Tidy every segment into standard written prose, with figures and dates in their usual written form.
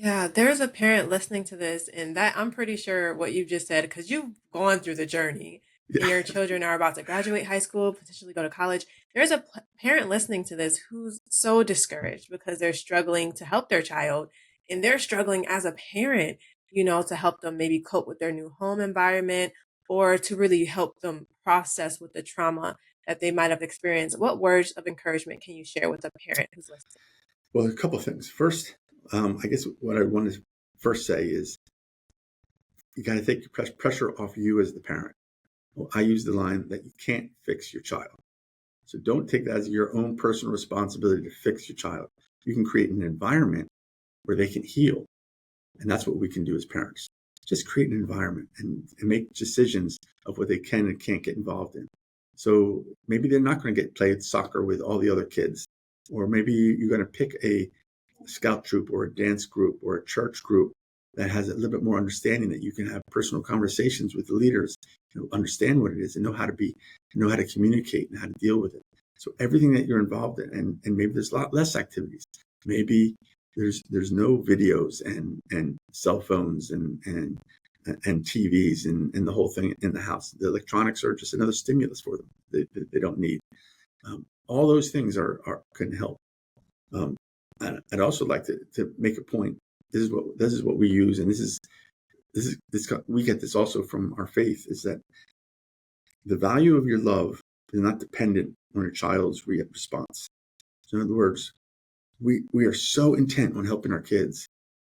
Yeah, there's a parent listening to this, and that I'm pretty sure what you just said, because you've gone through the journey and Yeah. your children are about to graduate high school, potentially go to college. There's a parent listening to this who's so discouraged because they're struggling to help their child, and they're struggling as a parent, to help them maybe cope with their new home environment or to really help them process with the trauma that they might have experienced. What words of encouragement can you share with a parent who's listening? Well, a couple of things. First, I guess what I want to first say is you got to take pressure off you as the parent. Well, I use the line that you can't fix your child. So don't take that as your own personal responsibility to fix your child. You can create an environment where they can heal. And that's what we can do as parents. Just create an environment and make decisions of what they can and can't get involved in. So maybe they're not going to get played soccer with all the other kids, or maybe you're going to pick a scout troop or a dance group or a church group that has a little bit more understanding that you can have personal conversations with the leaders, understand what it is and know how to communicate and how to deal with it. So everything that you're involved in, and maybe there's a lot less activities. Maybe there's no videos and cell phones and TVs and the whole thing in the house. The electronics are just another stimulus for them. They don't need. All those things are can help. Um, I'd also like to make a point. This is what we use, and this we get this also from our faith, is that the value of your love is not dependent on your child's response. So in other words, we are so intent on helping our kids,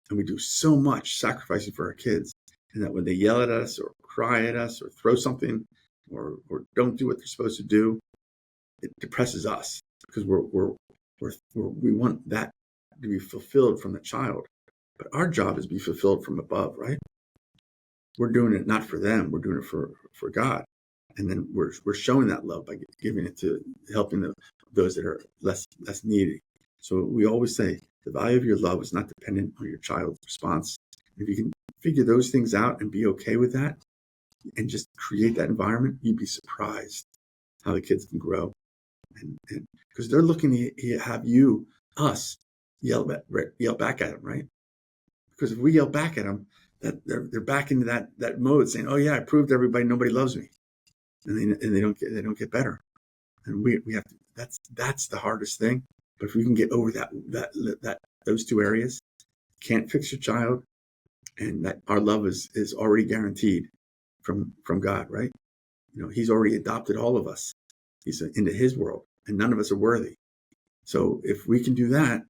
and we do so much sacrificing for our kids, and that when they yell at us or cry at us or throw something or don't do what they're supposed to do, it depresses us because we want that to be fulfilled from the child. But our job is to be fulfilled from above, right? We're doing it not for them, we're doing it for God. And then we're showing that love by giving it to helping those that are less needy. So we always say the value of your love is not dependent on your child's response. If you can figure those things out and be okay with that and just create that environment, you'd be surprised how the kids can grow. And because they're looking to have us yell back at them, right? Because if we yell back at them, that they're back into that mode, saying, "Oh yeah, I proved to everybody nobody loves me," and they don't get better. And we have to. That's the hardest thing. But if we can get over that those two areas, can't fix your child, and that our love is already guaranteed from God, right? He's already adopted all of us. He's into His world, and none of us are worthy. So if we can do that,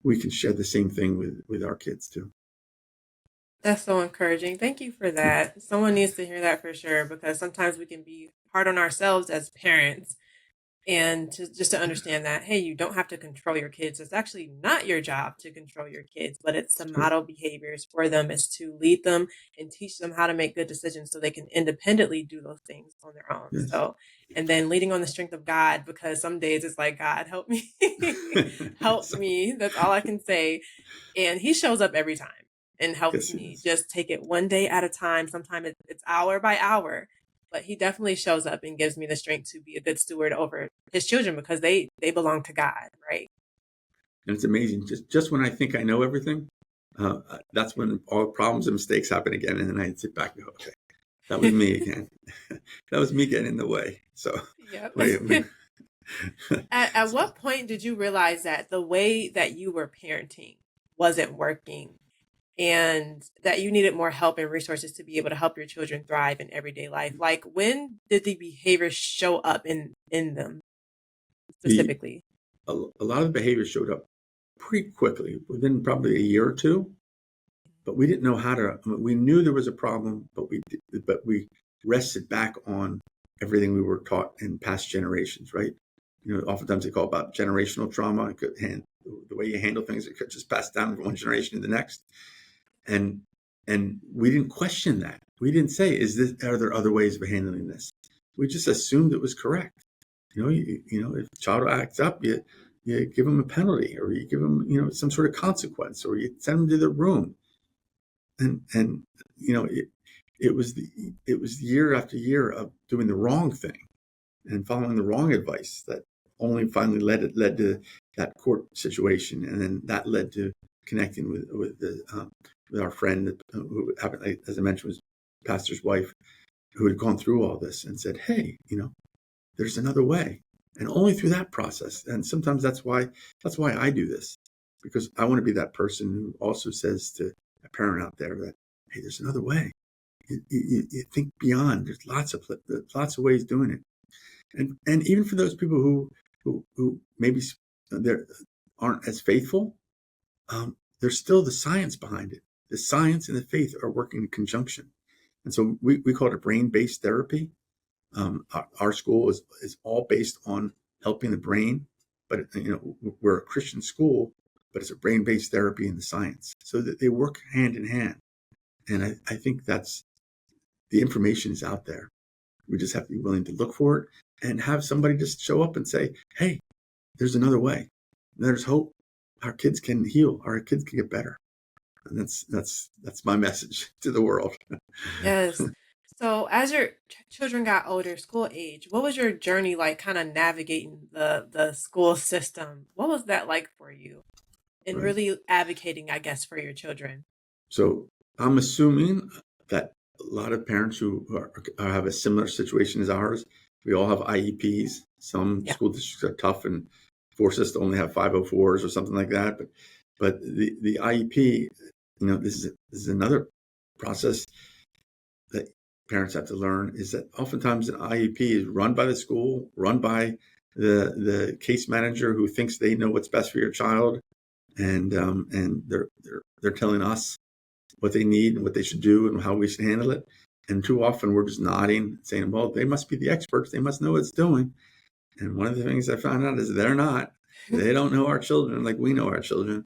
we can share the same thing with our kids too. That's so encouraging. Thank you for that. Someone needs to hear that for sure because sometimes we can be hard on ourselves as parents and to understand that hey, you don't have to control your kids. It's actually not your job to control your kids, but it's to model behaviors for them, is to lead them and teach them how to make good decisions so they can independently do those things on their own. Yes. So, and then leading on the strength of God, because some days it's like, God, help me. Help So, me. That's all I can say. And he shows up every time and helps yes, me yes. just take it one day at a time. Sometimes it's hour by hour, but he definitely shows up and gives me the strength to be a good steward over his children because they belong to God, right? And it's amazing. Just when I think I know everything, that's when all problems and mistakes happen again, and then I sit back and go, "Okay, that was me again. That was me getting in the way." So, Yep. wait, At so what point did you realize that the way that you were parenting wasn't working and that you needed more help and resources to be able to help your children thrive in everyday life? Like when did the behaviors show up in them the specifically? a lot of the behavior showed up pretty quickly, within probably a year or two. But we didn't know how to. I mean, we knew there was a problem, but we rested back on everything we were taught in past generations, right? Oftentimes they call it about generational trauma. It could the way you handle things, it could just pass down from one generation to the next. And and we didn't question that. We didn't say, are there other ways of handling this? We just assumed it was correct. If a child acts up, you give them a penalty, or you give them, some sort of consequence, or you send them to their room. And you know it, it was year after year of doing the wrong thing and following the wrong advice that only finally led to that court situation, and then that led to connecting with our friend who happened, as I mentioned, was pastor's wife, who had gone through all this and said, "Hey, there's another way." And only through that process. And sometimes that's why I do this, because I want to be that person who also says to a parent out there that, hey, there's another way. You think beyond. There's lots of ways doing it. And even for those people who maybe they aren't as faithful, there's still the science behind it. The science and the faith are working in conjunction. And so we call it a brain-based therapy. Our school is all based on helping the brain, but we're a Christian school, but it's a brain-based therapy in the science, so that they work hand in hand. And I think that's the information is out there. We just have to be willing to look for it and have somebody just show up and say, "Hey, there's another way. There's hope. Our kids can heal. Our kids can get better." And that's my message to the world. Yes. So as your children got older, school age, what was your journey like kind of navigating the school system? What was that like for you? And Right. really advocating, I guess, for your children. So I'm assuming that a lot of parents who have a similar situation as ours, we all have IEPs. Some Yeah. school districts are tough and force us to only have 504s or something like that. But the IEP, this is another process that parents have to learn, is that oftentimes an IEP is run by the school, run by the case manager who thinks they know what's best for your child, and they're telling us what they need and what they should do and how we should handle it. And too often we're just nodding, saying, "Well, they must be the experts. They must know what it's doing." And one of the things I found out is they're not. They don't know our children like we know our children,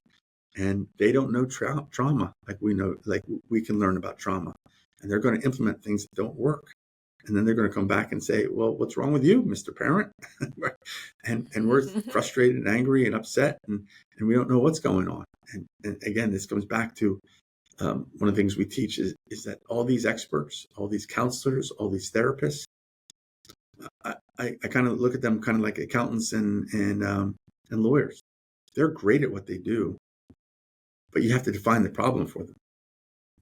and they don't know trauma like we know, like we can learn about trauma. And they're going to implement things that don't work. And then they're going to come back and say, "Well, what's wrong with you, Mr. Parent?" and we're frustrated and angry and upset, and we don't know what's going on. And again, this comes back to one of the things we teach is that all these experts, all these counselors, all these therapists, I kind of look at them kind of like accountants and lawyers. They're great at what they do, but you have to define the problem for them.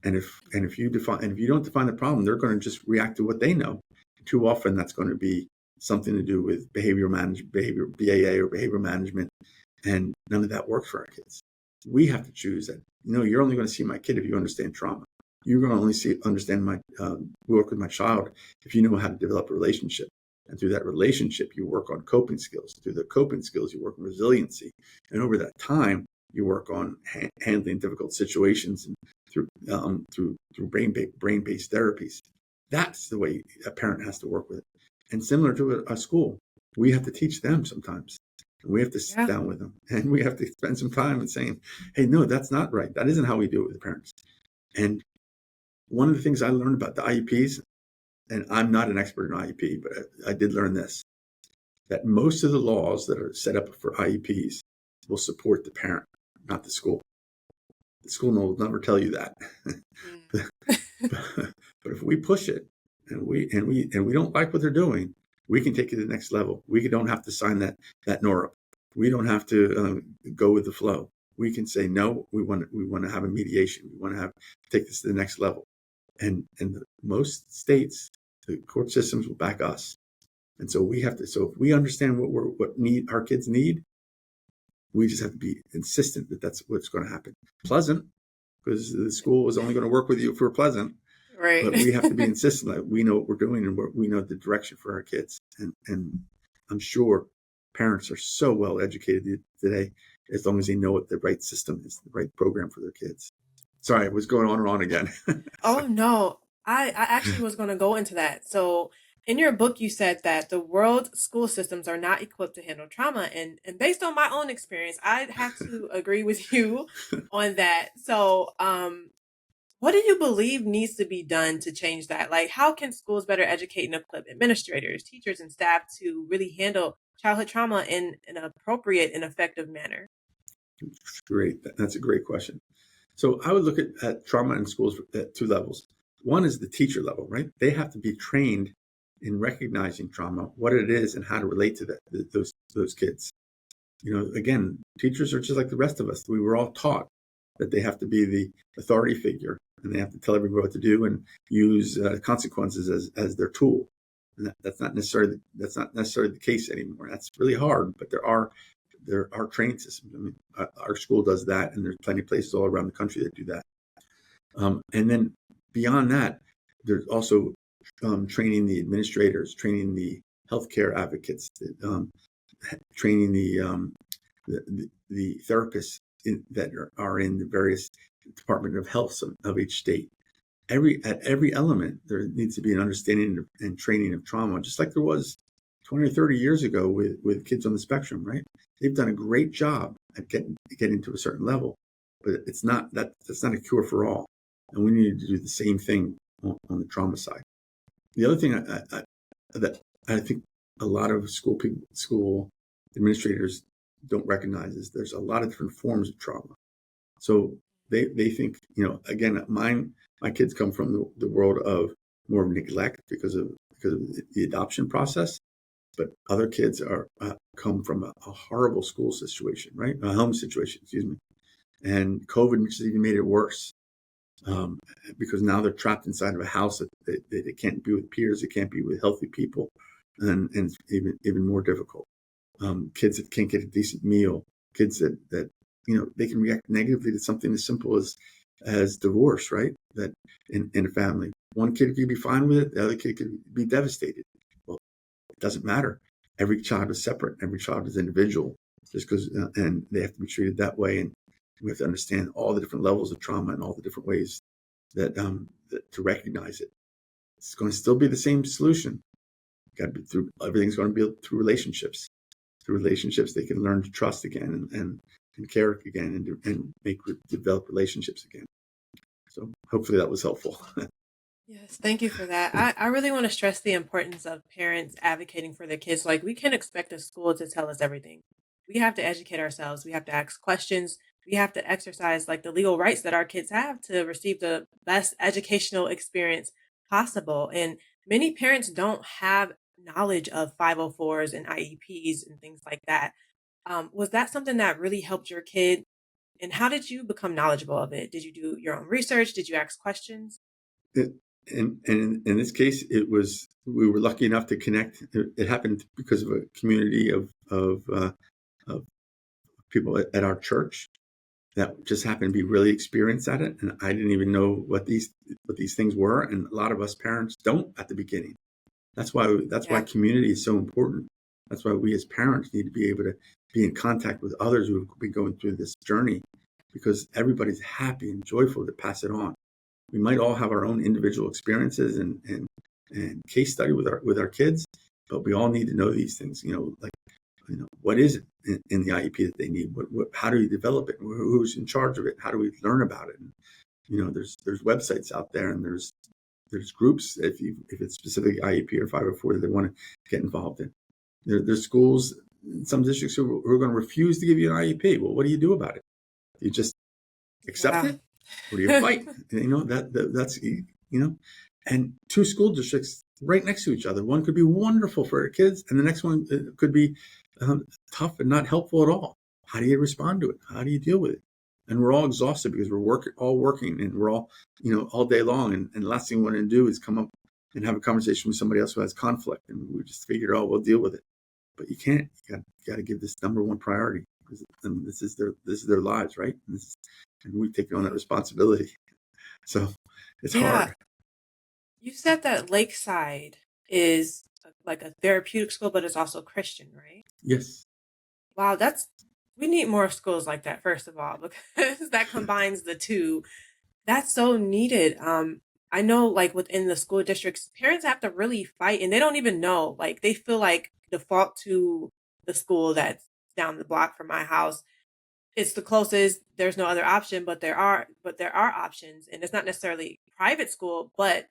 And if you don't define the problem, they're going to just react to what they know. Too often, that's going to be something to do with behavior BAA or behavior management, and none of that works for our kids. We have to choose that. You're only going to see my kid if you understand trauma. You're going to only understand my work with my child if you know how to develop a relationship. And through that relationship, you work on coping skills. Through the coping skills, you work on resiliency. And over that time, you work on handling difficult situations and through brain-based therapies. That's the way a parent has to work with it. And similar to a school, we have to teach them sometimes. And we have to sit Yeah. down with them, and we have to spend some time and saying, "Hey, no, that's not right. That isn't how we do it with the parents." And one of the things I learned about the IEPs, and I'm not an expert in IEP, but I did learn this, that most of the laws that are set up for IEPs will support the parent, not the school. The school will never tell you that. Mm. But if we push it and we don't like what they're doing, we can take it to the next level. We don't have to sign that NORA. We don't have to go with the flow. We can say no. We want to have a mediation. We want to take this to the next level. And most states, the court systems will back us. And so we have to. So if we understand what our kids need, we just have to be insistent that that's what's going to happen. Pleasant, because the school is only going to work with you if we're pleasant. Right. But we have to be insistent that we know what we're doing and we know the direction for our kids. And I'm sure parents are so well educated today, as long as they know what the right system is, the right program for their kids. Sorry, I was going on and on again. Oh no. I actually was going to go into that. So in your book you said that the world school systems are not equipped to handle trauma, and based on my own experience, I have to agree with you on that. So what do you believe needs to be done to change that? Like how can schools better educate and equip administrators, teachers and staff to really handle childhood trauma in an appropriate and effective manner? Great. That's a great question. So I would look at trauma in schools at two levels. One is the teacher level, right? They have to be trained in recognizing trauma, what it is, and how to relate to those kids. Again, teachers are just like the rest of us. We were all taught. that they have to be the authority figure and they have to tell everybody what to do and use consequences as their tool. And that's not necessarily the case anymore. That's really hard, but there are training systems. I mean, our school does that, and there's plenty of places all around the country that do that. And then beyond that, there's also training the administrators, training the healthcare advocates, training the therapists that are in the various Department of Health of each state. At every element, there needs to be an understanding and training of trauma, just like there was 20 or 30 years ago with kids on the spectrum, right? They've done a great job at getting to a certain level, but that's not a cure for all. And we need to do the same thing on the trauma side. The other thing that I think a lot of school administrators don't recognize is there's a lot of different forms of trauma. So they think, again, my kids come from the world of more of neglect because of the adoption process, but other kids come from a horrible school situation, right? A home situation, excuse me. And COVID just even made it worse, because now they're trapped inside of a house that they can't be with peers, they can't be with healthy people, and it's even more difficult. Kids that can't get a decent meal, kids that they can react negatively to something as simple as divorce, right? That in a family, one kid could be fine with it, the other kid could be devastated. Well, it doesn't matter. Every child is separate. Every child is individual. Just because, and they have to be treated that way. And we have to understand all the different levels of trauma and all the different ways that to recognize it. It's going to still be the same solution. Got to be through everything's going to be through relationships. Through relationships, they can learn to trust again and care again and develop relationships again. So hopefully that was helpful. Yes, thank you for that. I really want to stress the importance of parents advocating for their kids. Like, we can't expect a school to tell us everything. We have to educate ourselves. We have to ask questions. We have to exercise like the legal rights that our kids have to receive the best educational experience possible. And many parents don't have knowledge of 504s and IEPs and things like that. Was that something that really helped your kid? And how did you become knowledgeable of it? Did you do your own research? Did you ask questions? It, and in this case, we were lucky enough to connect. It happened because of a community of people at our church that just happened to be really experienced at it, and I didn't even know what these things were, and a lot of us parents don't at the beginning. That's why Yeah. community is so important. That's why we as parents need to be able to be in contact with others who have been going through this journey, because everybody's happy and joyful to pass it on. We might all have our own individual experiences and case study with our kids, but we all need to know these things. Like, what is it in the IEP that they need? How do we develop it? Who's in charge of it? How do we learn about it? And, there's websites out there, and there's groups if it's specific IEP or 504 that they want to get involved in. There's schools in some districts who are going to refuse to give you an IEP. Well, what do you do about it? You just accept Yeah. it, or do you fight? That's and two school districts right next to each other. One could be wonderful for our kids, and the next one could be tough and not helpful at all. How do you respond to it? How do you deal with it? And we're all exhausted because we're all working, and we're all all day long. And the last thing we want to do is come up and have a conversation with somebody else who has conflict, and we just figured, oh, we'll deal with it. But you can't. You got to give this number one priority, because this is their lives, right? And we take on that responsibility. So it's Yeah. hard. You said that Lakeside is like a therapeutic school, but it's also Christian, right? Yes. Wow, we need more schools like that, first of all, because that combines the two. That's so needed. I know, like, within the school districts, parents have to really fight, and they don't even know. Like, they feel like default to the school that's down the block from my house. It's the closest. There's no other option, but there are options, and it's not necessarily private school, but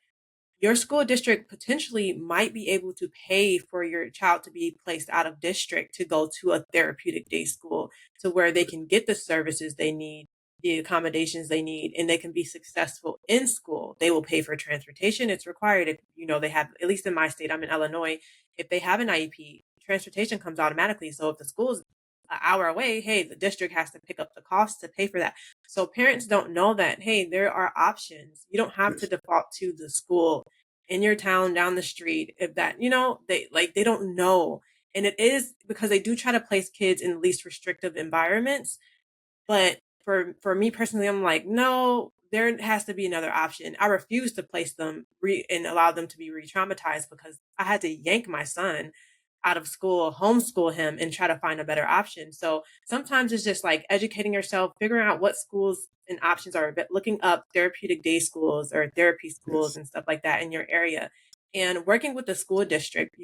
your school district potentially might be able to pay for your child to be placed out of district to go to a therapeutic day school, to where they can get the services they need, the accommodations they need, and they can be successful in school. They will pay for transportation. It's required if they have, at least in my state, I'm in Illinois, if they have an IEP, transportation comes automatically. So if the school is an hour away, hey, the district has to pick up the cost to pay for that. So parents don't know that, hey, there are options. You don't have to Yes. default to the school in your town down the street. If that, they don't know. And it is because they do try to place kids in least restrictive environments, but for me personally, I'm like, no, there has to be another option. I refuse to place them and allow them to be re-traumatized because I had to yank my son out of school, homeschool him, and try to find a better option. So sometimes it's just like educating yourself, figuring out what schools and options are, but looking up therapeutic day schools or therapy schools Yes. and stuff like that in your area, and working with the school district.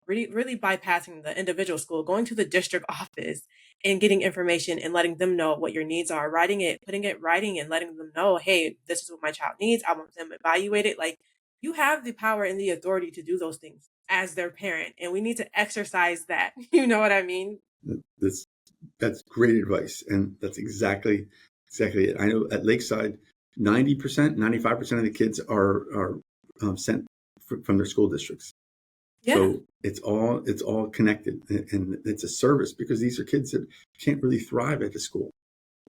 Really, really bypassing the individual school, going to the district office and getting information and letting them know what your needs are, writing it, putting it writing and letting them know, hey, this is what my child needs. I want them evaluated. Like, you have the power and the authority to do those things as their parent. And we need to exercise that. You know what I mean? That's that's great advice, and that's exactly it. I know at Lakeside, 90%, 95% of the kids are sent from their school districts. Yeah. So it's all connected, and it's a service because these are kids that can't really thrive at the school,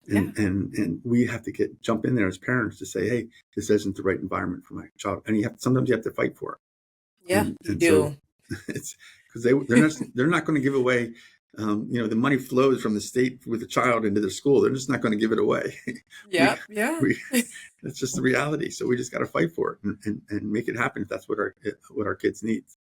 Yeah. and we have to jump in there as parents to say, hey, this isn't the right environment for my child, and sometimes you have to fight for it, Yeah, you and so do. it's because they're not going to give away. The money flows from the state with the child into their school. They're just not going to give it away. we Yep. Yeah. we That's just the reality. So we just got to fight for it and make it happen if that's what our kids need.